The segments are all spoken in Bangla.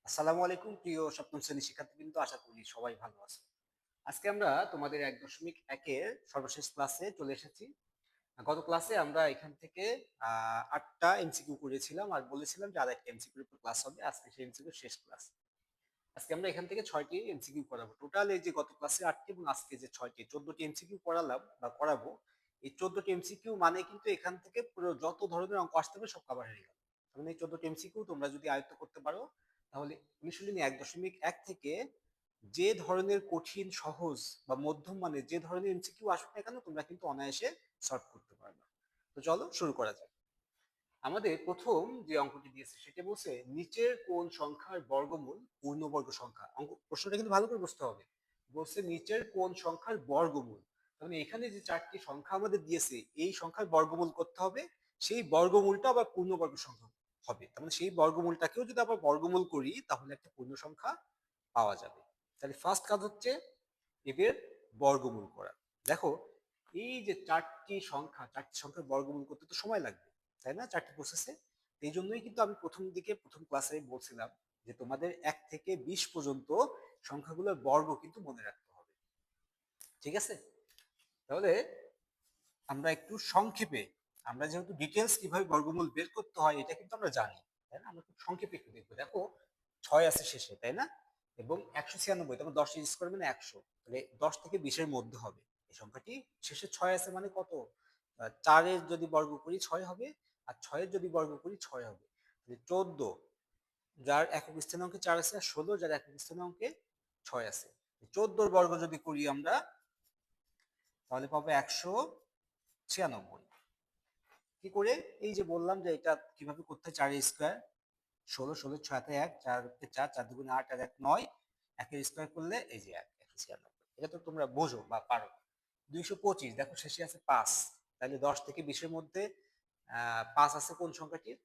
আসসালামু আলাইকুম প্রিয় সপ্তম শ্রেণীর শিক্ষার্থীবৃন্দ, আশা করি সবাই ভালো আছে। আজকে আমরা তোমাদের 1.1-এর সর্বশেষ ক্লাসে চলে এসেছি। গত ক্লাসে আমরা এখান থেকে 8টা এমসিকিউ করেছিলাম আর বলেছিলাম যে আর একটা এমসিকিউর উপর ক্লাস হবে। আজকে সেই এমসিকিউ শেষ ক্লাস। আজকে আমরা এখান থেকে 6টি এমসিকিউ করাবো। টোটাল এই যে গত ক্লাসে 8টি এবং আজকে যে 6টি 14টি এমসিকিউ করালাম বা করাবো, এই 14টি এমসিকিউ মানে কিন্তু এখান থেকে পুরো যত ধরনের অঙ্ক আসতে হবে সব কভার হয়ে গেল। মানে এই 14টি এমসিকিউ তোমরা যদি আয়ত্ত করতে পারো তাহলে অনুশীলনী 1.1 থেকে যে ধরনের কঠিন, সহজ বা মধ্যম মানে যে ধরনের এমসিকিউ আসুক না কেন তোমরা কিন্তু অনায়াসে সলভ করতে পারবে। তো চলো শুরু করা যাক। আমাদের প্রথম যে অঙ্কটি দিয়েছে সেটা বলছে নিচের কোন সংখ্যার বর্গমূল পূর্ণবর্গ সংখ্যা। অঙ্ক প্রশ্নটা কিন্তু ভালো করে বুঝতে হবে। বলছে নিচের কোন সংখ্যার বর্গমূল, মানে এখানে যে চারটি সংখ্যা আমাদের দিয়েছে এই সংখ্যার বর্গমূল করতে হবে, সেই বর্গমূলটা আবার পূর্ণবর্গ সংখ্যা হবে। তার মানে সেই বর্গমূলটাকেও যদি আবার বর্গমূল করি তাহলে একটা পূর্ণ সংখ্যা পাওয়া যাবে। তাহলে ফার্স্ট কাজ হচ্ছে এদের বর্গমূল করা। দেখো, এই যে চারটি সংখ্যার বর্গমূল করতে তো সময় লাগবে, তাই না? চারটি প্রসেসে। এই জন্যই কিন্তু আমি প্রথম ক্লাসে বলছিলাম যে তোমাদের 1 থেকে 20 পর্যন্ত সংখ্যাগুলোর বর্গ কিন্তু মনে রাখতে হবে। ঠিক আছে? তাহলে আমরা একটু সংক্ষেপে, আমরা যেহেতু ডিটেলস কিভাবে বর্গমূল বের করতে হয় এটা কিন্তু আমরা জানি, তাই না? আমরা খুব সংক্ষেপে একটু দেখবো। দেখো, 6 আছে শেষে, তাই না? এবং 196, তখন 10 স্কোয়ার মানে 100, তাহলে 10 থেকে 20-এর মধ্যে হবে এই সংখ্যাটি। শেষে 6 আছে মানে কত? 4-এর যদি বর্গ করি 6 হবে, আর 6-এর যদি বর্গ করি 6 হবে। 14 যার একক স্থানাঙ্কে 4 আছে, আর 16 যার একক স্থানাঙ্কে 6 আছে। 14-এর বর্গ যদি করি আমরা তাহলে পাবো 196। কি করে? এই যে বললাম যে এটা কিভাবে করতে হয়, 4 স্কোয়ার 16, 16 6 হাতে 1, 4 4, 4 দুগুণে 8 আর 1 9, 1 এর স্কোয়ার করলে এই যে 1, 196। এটা তো তোমরা বোঝো বা পারো। 225, দেখো শেষে আছে 5, তাহলে 10 থেকে 20-এর মধ্যে 5 আছে কোন সংখ্যাটির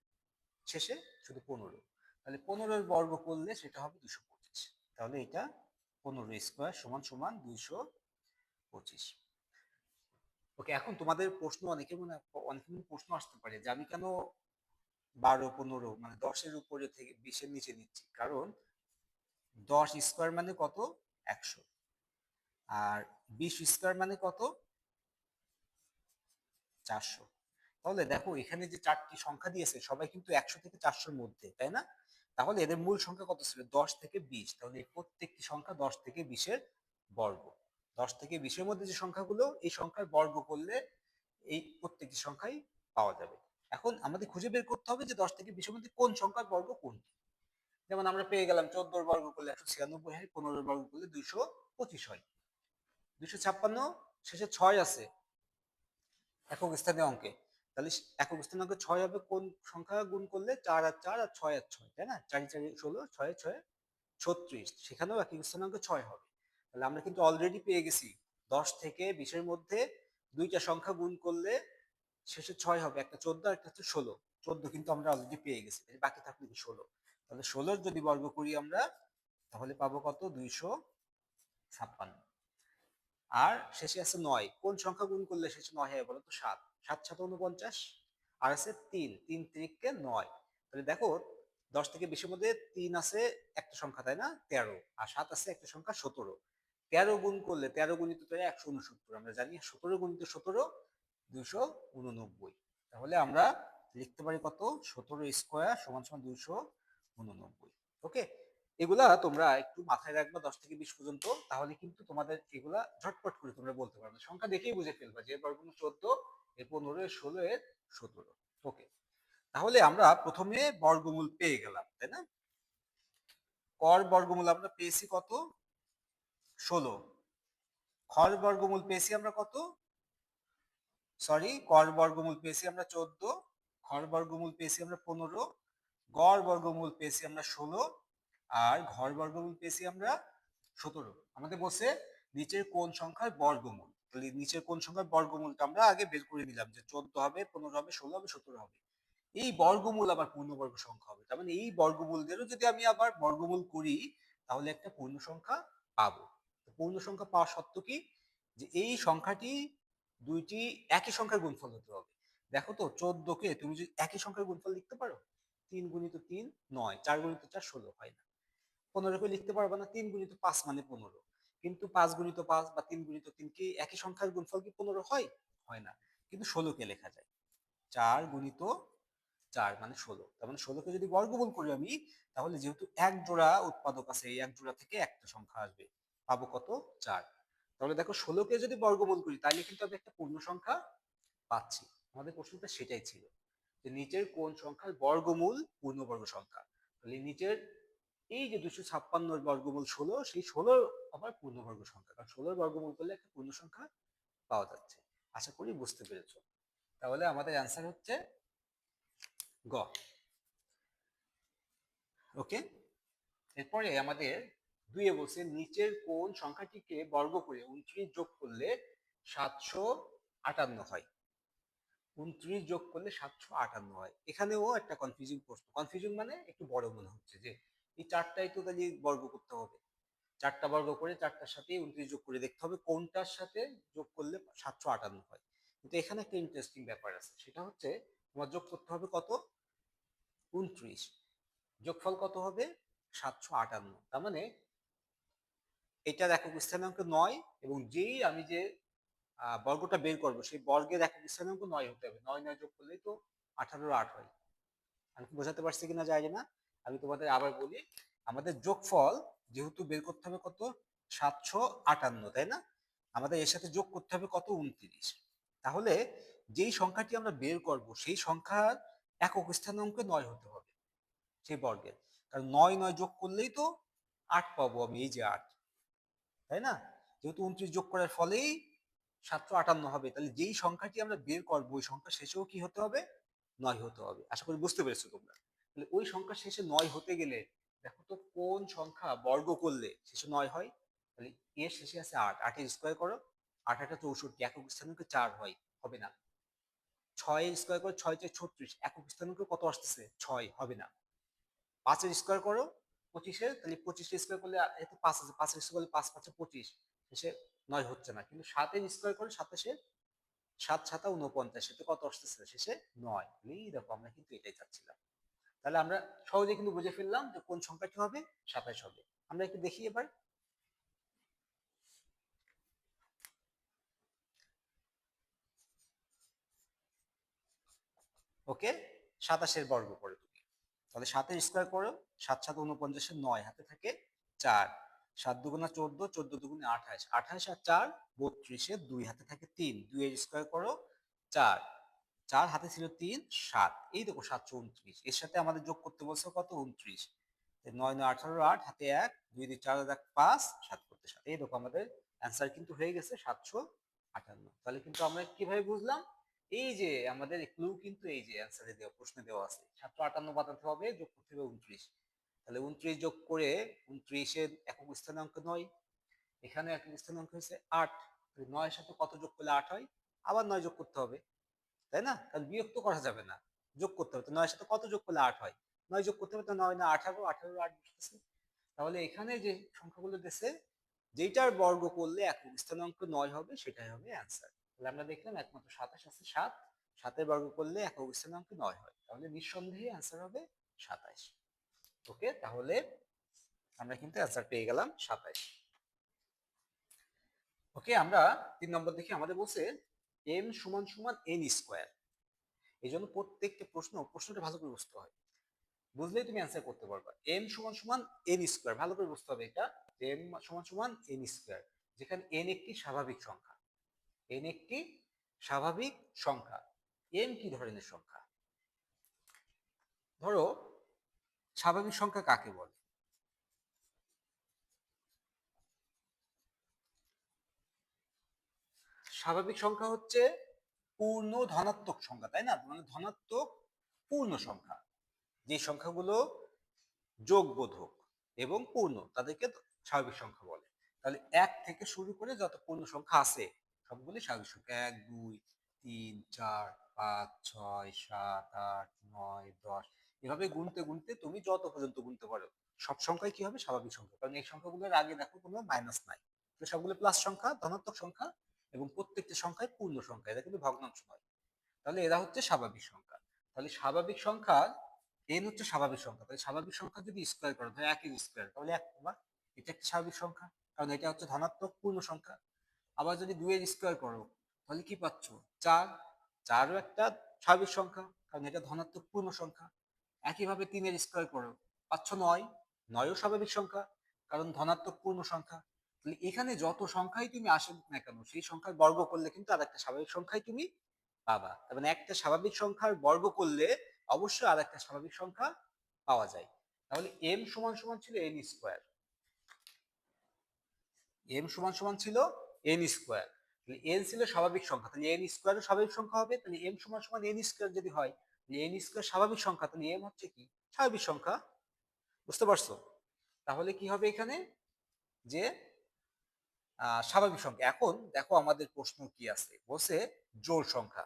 শেষে? শুধু 15। তাহলে 15-এর বর্গ করলে সেটা হবে 225। তাহলে এটা 15 স্কোয়ার সমান সমান 225। ওকে, এখন তোমাদের প্রশ্ন অনেকের প্রশ্ন আসতে পারে যে আমি কেন 12 15 মানে 10-এর উপরে থেকে 20-এর নিচে নিচ্ছি? কারণ 10 স্কোয়ার মানে কত? 100। আর 20 স্কোয়ার মানে কত? 400। তাহলে দেখো এখানে যে চারটি সংখ্যা দিয়েছে সবাই কিন্তু 100 থেকে 400-এর মধ্যে, তাই না? তাহলে এদের মূল সংখ্যা কত ছিল? 10 থেকে 20। তাহলে এই প্রত্যেকটি সংখ্যা 10 থেকে 20-এর বর্গ। 10 থেকে 20-এর মধ্যে যে সংখ্যাগুলো, এই সংখ্যার বর্গ করলে এই প্রত্যেকটি সংখ্যাই পাওয়া যাবে। এখন আমাদের খুঁজে বের করতে হবে যে 10 থেকে 20-এর মধ্যে কোন সংখ্যার বর্গ কোনটি। যেমন আমরা পেয়ে গেলাম 14-এর বর্গ করলে 196 হয়, 15-এর বর্গ করলে 225 হয়। 256 শেষে 6 আছে একক স্থানীয় অঙ্কে, তাহলে একক স্থানীয় অঙ্কে 6 হবে কোন সংখ্যা গুণ করলে? 4 আর 4 আর 6 আর 6, তাই না? 4 4 16, 6 6 36, সেখানেও একক স্থানাঙ্কে 6 হবে। তাহলে আমরা কিন্তু অলরেডি পেয়ে গেছি 10 থেকে 20-এর মধ্যে দুইটা সংখ্যা গুণ করলে শেষে 6 হবে, একটা 14 আর একটা হচ্ছে 16। 14 কিন্তু আমরা অলরেডি পেয়ে গেছি, বাকি থাকলে 16। তাহলে 16-র যদি বর্গ করি আমরা তাহলে পাবো কত? 256। আর শেষে আছে 9, কোন সংখ্যা গুণ করলে শেষে 9 হয় বলো তো? 7। 7 7 49, আর আছে 3, 3 3 9। তাহলে দেখো 10 থেকে 20-এর মধ্যে 3 আছে একটা সংখ্যা, তাই না? 13, আর 7 আছে একটা সংখ্যা 17। 13 গুণ করলে 13 গুণিত 13 169, আমরা জানি 17 গুণিত 17 289। তাহলে আমরা লিখতে পারি কত? 17 স্কোয়ার সমান সমান 289। ওকে, এগুলা তোমরা একটু মাথায় রাখবা 10 থেকে 20 পর্যন্ত, তাহলে কিন্তু তোমাদের এগুলা ঝটপট করে তোমরা বলতে পারবে। সংখ্যা দেখেই বুঝে ফেলবা যে এর বর্গমূল 14, এর 15, এর 16, এর 17। ওকে, তাহলে আমরা প্রথমে বর্গমূল পেয়ে গেলাম, তাই না? কর বর্গমূল আমরা পেয়েছি কত? 16। খর বর্গমূল পেয়েছি আমরা কত? কর বর্গমূল পেয়েছি আমরা 14, খর বর্গমূল পেয়েছি আমরা 15, গড় বর্গমূল পেয়েছি আমরা 16, আর ঘর বর্গমূল পেয়েছি আমরা 17। আমাদের বলছে নিচের কোন সংখ্যার বর্গমূল, তাহলে নিচের কোন সংখ্যার বর্গমূলটা আমরা আগে বের করে নিলাম যে 14 হবে, 15 হবে, 16 হবে, 17 হবে। এই বর্গমূল আবার পূর্ণবর্গ সংখ্যা হবে, তার মানে এই বর্গমূলদেরও যদি আমি আবার বর্গমূল করি তাহলে একটা পূর্ণ সংখ্যা পাবো। পূর্ণ সংখ্যা পাওয়া সত্য কি? যে এই সংখ্যাটি দুইটি একই সংখ্যার গুণফল হতে হবে। দেখো তো 14-কে তুমি যদি একই সংখ্যার গুণফল লিখতে পারো? 3 গুণিত 3 9, 4 গুণিত 4 16 হয় না। 15 করে লিখতে পারবা না, 3 গুণিত 5 মানে 15। কিন্তু 5 গুণিত 5 বা 3 গুণিত 3 কি একই সংখ্যার গুণফল কি 15 হয়? হয় না, কিন্তু 16 কে লেখা যায়। 4 গুণিত 4 মানে 16। তার মানে 16 কে যদি বর্গমূল করি আমি, তাহলে যেহেতু এক জোড়া উৎপাদক আছে, এই এক জোড়া থেকে একটা সংখ্যা আসবে, পাবো কত? 4। তাহলে দেখো 16 কে যদি বর্গমূল করি তাহলে কিন্তু আমি একটা পূর্ণ সংখ্যা পাচ্ছি। আমাদের প্রশ্নটা সেটাই ছিল, যে নিচের কোন সংখ্যার বর্গমূল পূর্ণবর্গ সংখ্যা। তাহলে নিচের এই যে 256 বর্গমূল 16, সেই 16 আবার পূর্ণবর্গ সংখ্যা, কারণ 16 বর্গমূল করলে একটা পূর্ণ সংখ্যা পাওয়া যাচ্ছে। আশা করি বুঝতে পেরেছো। তাহলে আমাদের অ্যান্সার হচ্ছে গ। ওকে, এরপরে আমাদের দুইয়ে বলছে নিচের কোন সংখ্যাটিকে বর্গ করে 29 যোগ করলে 758 হয়। 29 যোগ করলে 758 হয়। এখানেও একটা কনফিউজিং প্রশ্ন, কনফিউজিং মানে একটু বড় মনে হচ্ছে, যে এই চারটাই তো তাহলে বর্গ করতে হবে, চারটা বর্গ করে চারটার সাথে 29 যোগ করে দেখতে হবে কোনটার সাথে যোগ করলে 758 হয়। কিন্তু এখানে একটা ইন্টারেস্টিং ব্যাপার আছে, সেটা হচ্ছে তোমার যোগ করতে হবে কত? 29। যোগফল কত হবে? 758। তার মানে এটার একক স্থানাঙ্ক 9, এবং যেই আমি যে বর্গটা বের করব সেই বর্গের একক স্থানাঙ্ক 9 হতে হবে। 9 9 যোগ করলেই তো 18 8 হয়। আমি বোঝাতে পারছি কিনা জানি না, আমি তোমাদের আবার বলি। আমাদের যোগফল যেহেতু বের করতে হবে কত? 758, তাই না? আমাদের এর সাথে যোগ করতে হবে কত? 29। তাহলে যেই সংখ্যাটি আমরা বের করব সেই সংখ্যার একক স্থানাঙ্ক 9 হতে হবে সেই বর্গের, কারণ 9 9 যোগ করলেই তো 8 পাবো আমি, এই যে 8, তাই না? যেহেতু 29 যোগ করার ফলেই 758 হবে, তাহলে যেই সংখ্যাটি আমরা বের করবো ওই সংখ্যা শেষেও কি হতে হবে? 9 হতে হবে। আশা করি বুঝতে পেরেছো তোমরা। তাহলে ওই সংখ্যা শেষে 9 হতে গেলে দেখো তো কোন সংখ্যা বর্গ করলে শেষে 9 হয়। তাহলে এর শেষে আছে 8, 8 এর স্কয়ার করো, 8 8 64, একক স্থানাঙ্ক 4 হয়, হবে না। 6 এর স্কয়ার করো, 6 4 36, একক স্থানাঙ্ক কত আসতেছে? 6, হবে না। 5 এর স্কয়ার করো 25 এর, তাহলে 25 এর স্কয়ার করলে এত 5 আছে, 5 এর স্কয়ার করলে 5 5 25, শেষে 9 হচ্ছে না। কিন্তু 7 এর স্কয়ার করলে 27 এর 7 7 49, এতে কত আসতেছে? শেষে 9। এই দেখো আমরা কিন্তু এটাই চাচ্ছিলাম। তাহলে আমরা সহজে কিন্তু বুঝে ফেললাম যে কোন সংখ্যাটি হবে? 27 হবে। আমরা একটু দেখি এবার। ওকে, 27 এর বর্গ করো তুমি। তাহলে 7 এর স্কয়ার করো, 7 7 49 এর 9, হাতে থাকে 4, 7 দুগুণা 14, 14 দুগুণে 28, 28 আর 4 32 এর 2, হাতে থাকে 3, 2 এর স্কয়ার করো 4, 4 হাতে ছিল 3, 7, এই দেখো 729। এর সাথে আমাদের যোগ করতে বলছে কত? 29। 9 9 18, 8 হাতে 1, 2 2 4 1 5, 7 করতে 7, এই দেখো আমাদের অ্যান্সার কিন্তু হয়ে গেছে 758। তাহলে কিন্তু আমরা কিভাবে বুঝলাম? এই যে আমাদের ক্লু কিন্তু এই যে অ্যান্সারে দেওয়া, প্রশ্নে দেওয়া আছে 758 বানাতে হবে, যোগ করতে হবে 29। তাহলে 29 যোগ করে 29 এর একক স্থানাঙ্ক 9, এখানে একক স্থানাঙ্ক হয়েছে 8। 9 এর সাথে কত যোগ করলে 8 হয়? আবার 9 যোগ করতে হবে, তাই না? কারণ বিয়োগ তো করা যাবে না, যোগ করতে হবে। তো 9 এর সাথে কত যোগ করলে 8 হয়? 9 যোগ করতে হবে, তো 9 না 18, 18 8 বসতেছে। তাহলে এখানে যে সংখ্যাগুলো দিয়েছে, যেটার বর্গ করলে একক স্থানাঙ্ক 9 হবে সেটাই হবে অ্যান্সার। তাহলে আমরা দেখলাম একমাত্র 27 আছে, 7, 7 এর বর্গ করলে একক স্থানাঙ্ক 9 হয়, তাহলে নিঃসন্দেহে অ্যান্সার হবে 27। ওকে, তাহলে আমরা কিন্তু অ্যান্সার পেয়ে গেলাম 27। ওকে, আমরা 3 নম্বর দেখি। আমাদের বলছে m সমান সমান n স্কয়ার। এই জন্য প্রত্যেকটা প্রশ্নটা ভালো করে বুঝতে হয়, বুঝলেই তুমি অ্যান্সার করতে পারবা। m সমান সমান n স্কয়ার, ভালো করে বুঝতে হবে এটা, যে m সমান সমান n স্কয়ার, যেখানে n একটি স্বাভাবিক সংখ্যা। n একটি স্বাভাবিক সংখ্যা। m কি ধরনের সংখ্যা? ধরো, স্বাভাবিক সংখ্যা কাকে বলে? স্বাভাবিক সংখ্যা হচ্ছে পূর্ণ ধনাত্মক সংখ্যা, তাই না? মানে ধনাত্মক পূর্ণ সংখ্যা, যে সংখ্যাগুলো যোগবোধক এবং পূর্ণ, তাদেরকে স্বাভাবিক সংখ্যা বলে। তাহলে 1 থেকে শুরু করে যত পূর্ণ সংখ্যা আছে সবগুলি স্বাভাবিক সংখ্যা। 1 2 3 4 5 6 7 8 9 10, এভাবে গুনতে গুনতে তুমি যত পর্যন্ত গুনতে পারো সব সংখ্যাই কি হবে? স্বাভাবিক সংখ্যা। কারণ এই সংখ্যাগুলোর আগে দেখো কোনো মাইনাস নাই, তো সবগুলো প্লাস সংখ্যা, ধনাত্মক সংখ্যা, এবং প্রত্যেকটা সংখ্যায় পূর্ণ সংখ্যা, এরা কিন্তু ভগ্নাংশ নয়। তাহলে এরা হচ্ছে স্বাভাবিক সংখ্যা। তাহলে স্বাভাবিক সংখ্যা এন হচ্ছে স্বাভাবিক সংখ্যা, তাহলে স্বাভাবিক সংখ্যা যদি স্কোয়ার করো, ধরো একের স্কোয়ার, তাহলে এক পাবা। এটা একটা স্বাভাবিক সংখ্যা, কারণ এটা হচ্ছে ধনাত্মক পূর্ণ সংখ্যা। আবার যদি দুইয়ের স্কোয়ার করো, তাহলে কি পাচ্ছ? চার। চারও একটা স্বাভাবিক সংখ্যা, কারণ এটা ধনাত্মক পূর্ণ সংখ্যা। একইভাবে তিনের স্কোয়ার করো, পাচ্ছ নয়। নয়ও স্বাভাবিক সংখ্যা, কারণ ধনাত্মক পূর্ণ সংখ্যা। তাহলে এখানে যত সংখ্যাই তুমি আসুক না কেন, সেই সংখ্যার বর্গ করলে কিন্তু আর একটা স্বাভাবিক সংখ্যাই তুমি পাবা। তার মানে একটা স্বাভাবিক সংখ্যার বর্গ করলে অবশ্যই আর একটা স্বাভাবিক সংখ্যা পাওয়া যায়। তাহলে এম সমান সমান ছিল এন স্কোয়ার। এম সমান সমান ছিল এন স্কোয়ার। তাহলে এন ছিল স্বাভাবিক সংখ্যা, তাহলে এন স্কোয়ারও স্বাভাবিক সংখ্যা হবে। তাহলে এম সমান সমান এন স্কোয়ার যদি হয়, এন স্কোয়ার স্বাভাবিক সংখ্যা, তাহলে এম হচ্ছে কি? স্বাভাবিক সংখ্যা। বুঝতে পারছো? তাহলে কি হবে এখানে? যে স্বাভাবিক সংখ্যা। এখন দেখো আমাদের প্রশ্ন কি আছে, বলছে জোড় সংখ্যা,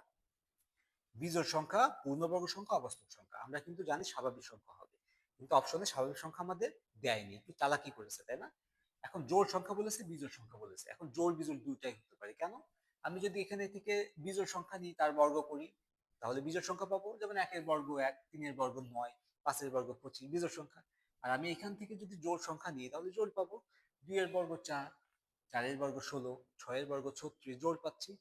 বিজোড় সংখ্যা, পূর্ণবর্গ সংখ্যা, অবাস্তব সংখ্যা। আমরা কিন্তু জানি স্বাভাবিক সংখ্যা হবে, কিন্তু অপশনে স্বাভাবিক সংখ্যা আমাদের দেয়নি, একটু চালাকি করেছে, তাই না? এখন জোড় সংখ্যা বলেছে, বিজোড় সংখ্যা বলেছে। এখন জোড় বিজোড় দুইটাই হতে পারে। কেন? আমি যদি এখানে থেকে বিজোড় সংখ্যা নিই, তার বর্গ করি, তাহলে বিজোড় সংখ্যা পাবো। যেমন একের বর্গ এক, তিনের বর্গ নয়, পাঁচের বর্গ 25, বিজোড় সংখ্যা। আর আমি এখান থেকে যদি জোড় সংখ্যা নিই, তাহলে জোড় পাবো। দুইয়ের বর্গ চার, চারের বর্গ 16, ছয়ের বর্গ 36, জোড় পাচ্ছি।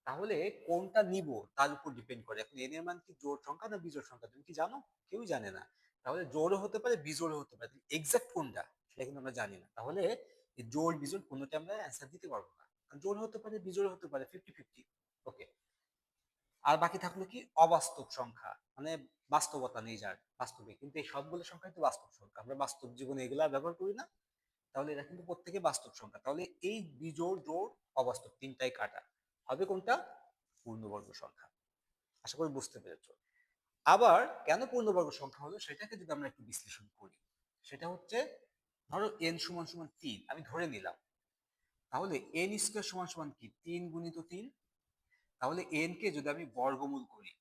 তাহলে কোনটা নিব তার উপর ডিপেন্ড করে। এখন এন এর মান কি জোড় সংখ্যা না বিজোড় সংখ্যা, তুমি কি জানো? কেউই জানে না। তাহলে জোড়ও হতে পারে, বিজোড়ও হতে পারে, এক্সাক্ট কোনটা সেটা কিন্তু আমরা জানি না। তাহলে এই জোড় বিজোড় কোনটা আমরা অ্যান্সার দিতে পারবো না। জোড় হতে পারে, বিজোড় হতে পারে, 50-50। ওকে। আর বাকি থাকলো কি? অবাস্তব সংখ্যা, মানে বাস্তবতা নেই যার, বাস্তবে। কিন্তু এই সবগুলো সংখ্যাই তো বাস্তব সংখ্যা, আমরা বাস্তব জীবনে এগুলা ব্যবহার করি না। তাহলে এরা কিন্তু প্রত্যেকে বাস্তব সংখ্যা। তাহলে এই বিজোড় জোড় অবাস্তব তিনটাই কাটা। হবে কোনটা? পূর্ণবর্গ সংখ্যা। আশা করি বুঝতে পেরেছো। আবার কেন পূর্ণবর্গ সংখ্যা হলো সেটাকে যদি আমরা একটু বিশ্লেষণ করি, সেটা হচ্ছে, ধরো এন সমান সমান 3 আমি ধরে নিলাম। তাহলে এন স্কোয়ার সমান সমান কি? 3 গুণিত 3। তাহলে এন কে যদি আমি বর্গমূল করি,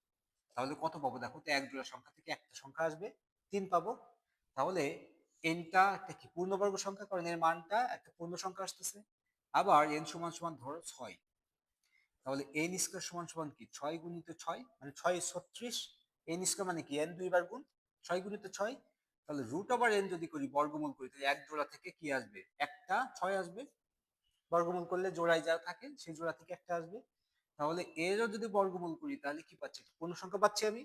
তাহলে কত পাবো? দেখো তো, এক জোড়া সংখ্যা থেকে একটা সংখ্যা আসবে, 3 পাবো। তাহলে এনটা একটা কি? পূর্ণবর্গ সংখ্যা, কারণ এর মানটা একটা পূর্ণ সংখ্যা আসতেছে। আবার এন সমান সমান ধরো 6, তাহলে এন স্কোয়ার সমান সমান কি? 6 গুণিত 6, মানে 6 36। এন স্কোয়ার মানে কি? এন দুইবার গুণ, 6 গুণিত 6। তাহলে রুট ওভার এন যদি করি, বর্গমূল করি, তাহলে এক জোড়া থেকে কি আসবে? একটা 6 আসবে। বর্গমূল করলে জোড়ায় যা থাকে সেই জোড়া থেকে একটা আসবে। তাহলে এরও যদি বর্গমূল করি, তাহলে কি পাচ্ছি? পূর্ণ সংখ্যা পাচ্ছি আমি।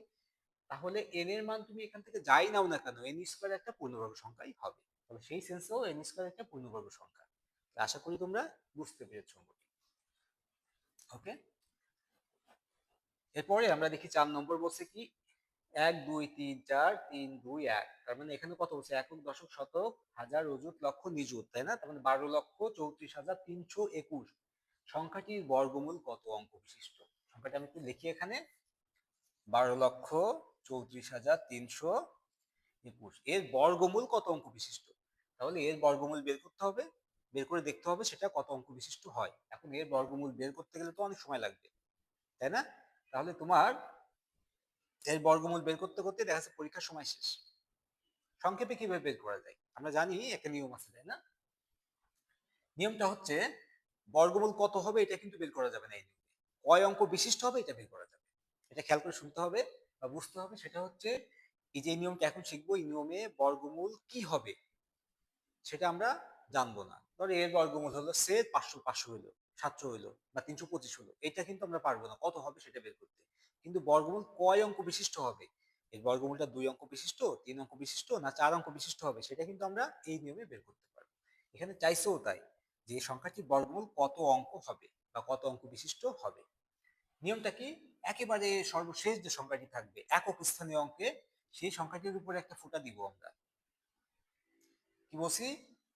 তাহলে এন এর মান তুমি এখান থেকে যাই নাও না কেন, এন স্কোয়ার একটা পূর্ণবর্গ সংখ্যাই হবে। তবে সেই সেন্সেও এন স্কোয়ার একটা পূর্ণবর্গ সংখ্যা। আশা করি তোমরা বুঝতে পেরেছো। ওকে। এরপরে আমরা দেখি 4 নম্বর বলছে কি? 1 2 3 4 3 2 1। তার মানে এখানে কত বলছে? একক, দশক, শতক, হাজার, অযুত, লক্ষ, নিযুত, তাই না? তার মানে 12,34,321 সংখ্যাটির বর্গমূল কত অঙ্ক বিশিষ্ট? সংখ্যাটা আমি একটু লিখি এখানে। 12,34,321 এর বর্গমূল কত অঙ্ক বিশিষ্ট? তাহলে এর বর্গমূল বের করতে হবে, বের করে দেখতে হবে সেটা কত অঙ্ক বিশিষ্ট হয়। এখন এর বর্গমূল বের করতে গেলে তো অনেক সময় লাগবে, তাই না? তাহলে তোমার এর বর্গমূল বের করতে করতে দেখা যাচ্ছে পরীক্ষার সময় শেষ। সংক্ষেপে কিভাবে বের করা যায়? আমরা জানি একটা নিয়ম আছে, তাই না? নিয়মটা হচ্ছে, বর্গমূল কত হবে এটা কিন্তু বের করা যাবে না এই নিয়মে, কয় অঙ্ক বিশিষ্ট হবে এটা বের করা যাবে। এটা খেয়াল করে শুনতে হবে বা বুঝতে হবে। সেটা হচ্ছে, এই যে নিয়মটা এখন শিখবো, এই নিয়মে বর্গমূল কি হবে সেটা আমরা জানবো না। ধরো এর বর্গমূল হলো সে 500, 500 হলো, 700 হলো, বা 325 হলো, এটা কিন্তু আমরা পারবো না কত হবে সেটা বের করতে। কিন্তু বর্গমূল কয় অঙ্ক বিশিষ্ট হবে, এর বর্গমূলটা 2 অঙ্ক বিশিষ্ট, 3 অঙ্ক বিশিষ্ট, না 4 অঙ্ক বিশিষ্ট হবে, সেটা কিন্তু আমরা এই নিয়মে বের করতে পারবো। এখানে চাইছেও তাই, যে সংখ্যাটির বর্গমূল কত অঙ্ক হবে বা কত অঙ্ক বিশিষ্ট হবে। নিয়মটা কি? একেবারে সর্বশেষ যে সংখ্যাটি থাকবে একক স্থানীয় অঙ্কে, সেই সংখ্যাটির উপরে একটা ফোঁটা দিব আমরা। কি বলছি?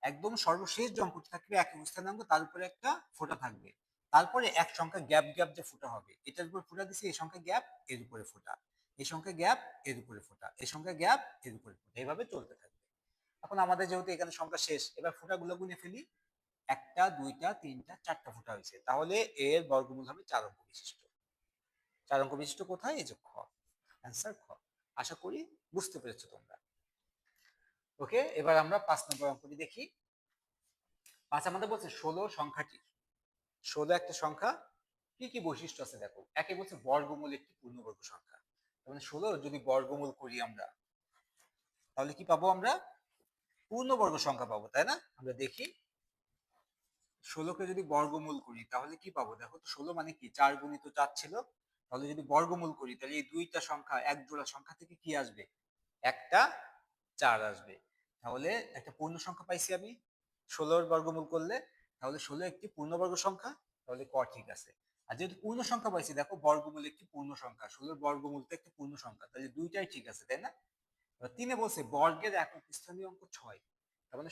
একদম সর্বশেষ যে অঙ্কটি থাকবে একক স্থানাঙ্ক, তার উপরে একটা ফোঁটা থাকবে। তারপরে এক সংখ্যা গ্যাপ গ্যাপ যে ফোঁটা হবে, এটার উপর ফোঁটা দিছি, এই সংখ্যা গ্যাপ, এর উপরে ফোঁটা, এই সংখ্যা গ্যাপ, এর উপরে ফোঁটা, এই সংখ্যা গ্যাপ, এর উপরে ফোঁটা, এইভাবে চলতে থাকবে। এখন আমাদের যেহেতু এখানে সংখ্যা শেষ, এবার ফোঁটাগুলো গুনে ফেলি। একটা, দুইটা, তিনটা, চারটা ফোঁটা হয়েছে, তাহলে এর বর্গমূল হবে 4 অঙ্ক বিশিষ্ট। 4 অঙ্ক বিশিষ্ট কোথায়? এই যে খ, অ্যান্সার খ। আশা করি বুঝতে পেরেছো তোমরা। ওকে, এবার আমরা 5 নম্বর অঙ্কটি দেখি। 5 আমাদের বলছে 16 সংখ্যাটি, 16 একটা সংখ্যা, কি কি বৈশিষ্ট্য আছে দেখো। একে বলছে বর্গমূল একটি পূর্ণবর্গ সংখ্যা। তার মানে 16 যদি বর্গমূল করি আমরা, তাহলে কি পাবো আমরা? পূর্ণবর্গ সংখ্যা পাবো, তাই না? আমরা দেখি 16কে যদি বর্গমূল করি তাহলে কি পাবো? দেখো তো 16 মানে কি 4 গুণিত 4 ছিল, তাহলে যদি বর্গমূল করি তাহলে এই দুইটা সংখ্যা এক জোড়া সংখ্যা থেকে কি আসবে? একটা 4 আসবে। তাহলে একটা পূর্ণ সংখ্যা পাইছি আমি 16 এর বর্গমূল করলে, তাহলে 16 একটি পূর্ণবর্গ সংখ্যা, তাহলে ক ঠিক আছে। আর যেহেতু পূর্ণ সংখ্যা পাইছি, দেখো বর্গমূল একটি পূর্ণ সংখ্যা, 16 এর বর্গমূল তো একটি পূর্ণ সংখ্যা, তাহলে দুইটাই ঠিক আছে, তাই না? এবার 3 এ বলছে বর্গের একক স্থানীয় অঙ্ক 6, তার মানে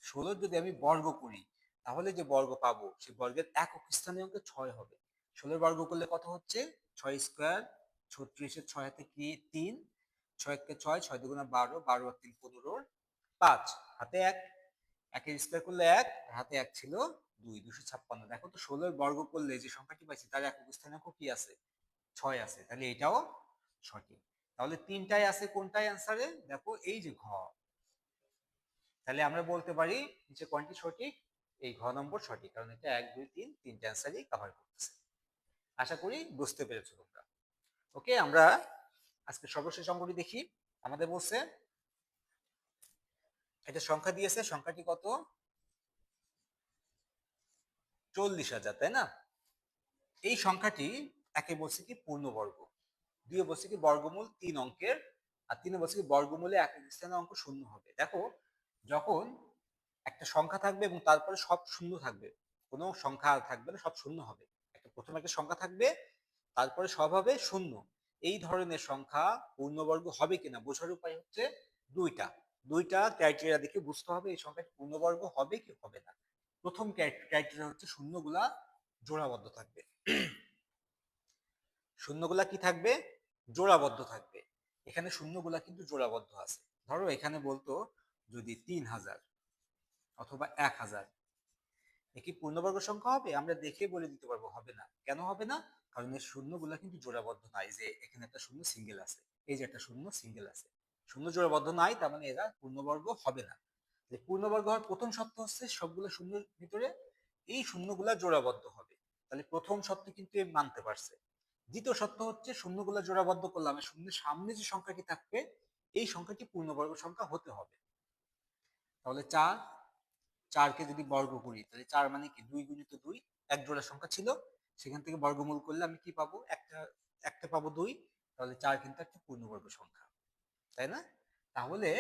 16 যদি আমি বর্গ করি তাহলে যে বর্গ পাবো সেই বর্গের একক স্থানীয় অঙ্ক 6 হবে। 16 বর্গ করলে কত হচ্ছে? 6 স্কয়ার, 36 এর 6 হাতে কি 3, 6 একে 6, 6 দুগুণে 12, 12 আর 3 15, 5 হাতে 1, 1 এর স্কয়ার করলে 1, আর হাতে 1 ছিল 2, 256। দেখো তো 16 এর বর্গ করলে যে সংখ্যাটি পাইছি তার একক স্থানীয় অঙ্ক কি আছে? 6 আছে, তাহলে এটাও সঠিক। তাহলে তিনটাই আছে কোনটাই অ্যান্সারে? দেখো এই যে ঘ। তাহলে আমরা বলতে পারি নিচে কোনটি সঠিক? এই ঘ নম্বর সঠিক, কারণ এটা 1 2 3 তিনটা অ্যান্সারই কভার করতেছে। আশা করি বুঝতে পেরেছো তোমরা। ওকে, আমরা আজকে সর্বশেষ অঙ্কটি দেখি। আমাদের বলছে একটা সংখ্যা দিয়েছে, সংখ্যাটি কত? 40,000, তাই না? এই সংখ্যাটি একে বলছে কি পূর্ণবর্গ, দুইয়ে বলছে কি বর্গমূল 3 অঙ্কের, আর তিনে বলছে কি বর্গমূলে একক স্থানে অঙ্ক শূন্য হবে। দেখো যখন একটা সংখ্যা থাকবে এবং তারপরে সব শূন্য থাকবে, কোনো সংখ্যা আর থাকবে না, সব শূন্য হবে। প্রথমে একটা সংখ্যা থাকবে, তারপরে সব হবে শূন্য। এই ধরনের সংখ্যা পূর্ণবর্গ হবে কিনা বোঝার উপায় হচ্ছে দুইটা দুইটা ক্রাইটেরিয়া দেখে বুঝতে হবে এই সংখ্যাটি পূর্ণবর্গ হবে কি হবে না। প্রথম ক্রাইটেরিয়া হচ্ছে শূন্যগুলা জোড়াবদ্ধ থাকবে। শূন্যগুলা কি থাকবে? জোড়াবদ্ধ থাকবে। এখানে শূন্যগুলা কিন্তু জোড়াবদ্ধ আছে। ধরো এখানে বলতো যদি 3000 অথবা 1000, এ কি পূর্ণবর্গ সংখ্যা হবে? আমরা দেখে বলে দিতে পারবো হবে না। কেন হবে না? কারণ এই শূন্যগুলা কিন্তু জোড়াবদ্ধ নাই। যে এখানে একটা শূন্য সিঙ্গেল আছে, এই যে একটা শূন্য সিঙ্গেল আছে, শূন্য জোড়াবদ্ধ নাই, তার মানে এরা পূর্ণবর্গ হবে না। যে পূর্ণবর্গ হওয়ার প্রথম শর্ত হচ্ছে সবগুলো শূন্যের ভিতরে এই শূন্যগুলা জোড়াবদ্ধ হবে। তাহলে প্রথম শর্ত কিন্তু মানতে পারছে। দ্বিতীয় শর্ত হচ্ছে শূন্যগুলা জোড়াবদ্ধ করলাম, শূন্যের সামনে যে সংখ্যাটি থাকবে এই সংখ্যাটি পূর্ণবর্গ সংখ্যা হতে হবে। তাহলে 4, 4কে যদি বর্গ করি তাহলে 4 মানে কি 2 গুণিত 2, এক জোড়া সংখ্যা ছিল, সেখান থেকে বর্গমূল করলে আমি কি পাবো? একটা একটা পাবো 2, তাহলে 4 কিন্তু একটা পূর্ণবর্গ সংখ্যা, তাই না? তাহলে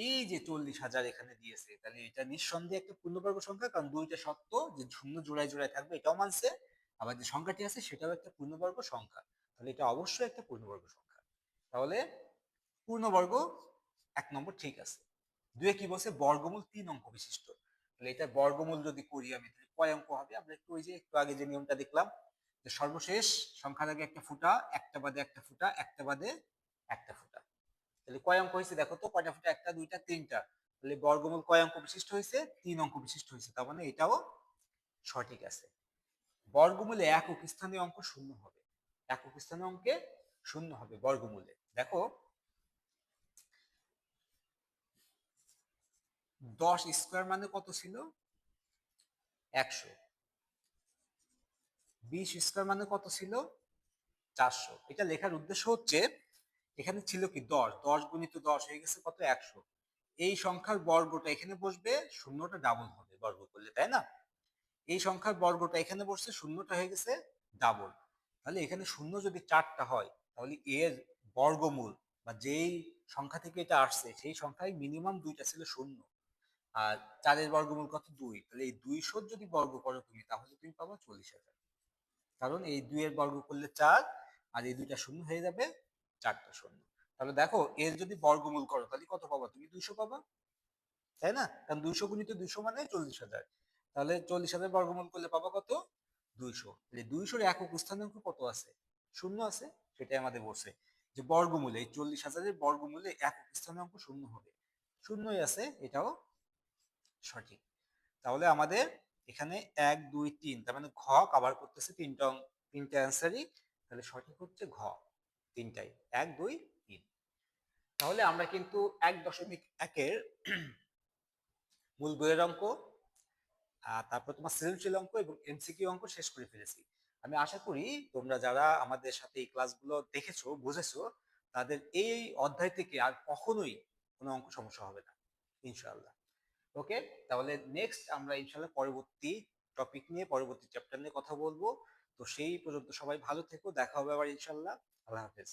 এই যে 40,000 এখানে দিয়েছে, তাহলে এটা নিঃসন্দেহে একটা পূর্ণবর্গ সংখ্যা, কারণ দুইটা সত্য যে শূন্য জোড়ায় জোড়ায় থাকবে এটাও মানছে, আবার যে সংখ্যাটি আছে সেটাও একটা পূর্ণবর্গ সংখ্যা, তাহলে এটা অবশ্যই একটা পূর্ণবর্গ সংখ্যা। তাহলে পূর্ণবর্গ 1 নম্বর ঠিক আছে। দুয়ে কি বলছে? বর্গমূল 3 অঙ্ক বিশিষ্ট। তাহলে এটা বর্গমূল যদি করি আমি তাহলে কয় অঙ্ক হবে? আমরা একটু ওই যে একটু আগে যে নিয়মটা দেখলাম যে সর্বশেষ সংখ্যার আগে একটা ফুটা, একটা বাদে একটা ফুটা, একটা বাদে একটা ফুটা। তাহলে কয় অঙ্ক হয়েছে দেখো তো, কয়টা ফুটা? একটা দুইটা তিনটা। তাহলে বর্গমূল কয় অঙ্ক বিশিষ্ট হয়েছে? 3 অঙ্ক বিশিষ্ট হয়েছে, তার মানে এটাও সঠিক আছে। বর্গমূলে একক স্থানীয় অঙ্ক শূন্য হবে, একক স্থানীয় অঙ্কে শূন্য হবে বর্গমূলে। দেখো 10 স্কয়ার মানে কত ছিল? 100। 20 স্কয়ার মানে কত ছিল? 400। এটা লেখার উদ্দেশ্য হচ্ছে এখানে ছিল কি 10, 10 গুণিত 10 হয়ে গেছে কত? 100। এই সংখ্যার বর্গটা এখানে বসবে, শূন্যটা ডাবল হবে বর্গ করলে, তাই না? এই সংখ্যার বর্গটা এখানে বসছে, শূন্যটা হয়ে গেছে ডাবল। তাহলে এখানে শূন্য যদি 4টা হয় তাহলে এর বর্গমূল বা যেই সংখ্যা থেকে এটা আসছে সেই সংখ্যায় মিনিমাম 2টা ছিল শূন্য। আর 4 এর বর্গমূল কত? 2। তাহলে এই 200 যদি বর্গ করো তুমি তাহলে তুমি পাবো 40,000, কারণ এই 2 এর বর্গ করলে 4, আর এই দুইটা শূন্য হয়ে যাবে, 4টা শূন্য। তাহলে দেখো এর যদি বর্গমূল করো তাহলে কত পাবা? তুমি 200 পাবা, তাই না? কারণ 200 গুণিত 200 মানে 40,000। তাহলে 40,000 বর্গমূল করলে পাবা কত? 200। তাহলে 200 এর একক স্থানাঙ্ক কত আছে? শূন্য আছে। সেটাই আমাদের বলছে যে বর্গমূলে এই 40,000 এর বর্গমূলে একক স্থানাঙ্ক শূন্য হবে, শূন্যই আছে, এটাও সঠিক। তাহলে আমাদের এখানে 1 2 3, তার মানে ঘ কভার করতেছে তিনটা অ্যান্সারই, তাহলে সঠিক হচ্ছে ঘ, তিনটাই 1 2 3। তাহলে আমরা কিন্তু 1.1 এর মূল বইয়ের অঙ্ক, তারপর তোমার সৃজনশীল অঙ্ক এবং এমসিকিউ অঙ্ক শেষ করে ফেলেছি। আমি আশা করি তোমরা যারা আমাদের সাথে এই ক্লাসগুলো দেখেছো বুঝেছো, তাদের এই অধ্যায় থেকে আর কখনোই কোনো অঙ্ক সমস্যা হবে না ইনশাআল্লাহ। ওকে, তাহলে নেক্সট আমরা ইনশাআল্লাহ পরবর্তী টপিক নিয়ে পরবর্তী চ্যাপ্টার নিয়ে কথা বলবো। তো সেই পর্যন্ত সবাই ভালো থেকো, দেখা হবে আবার ইনশাআল্লাহ। আল্লাহ হাফেজ।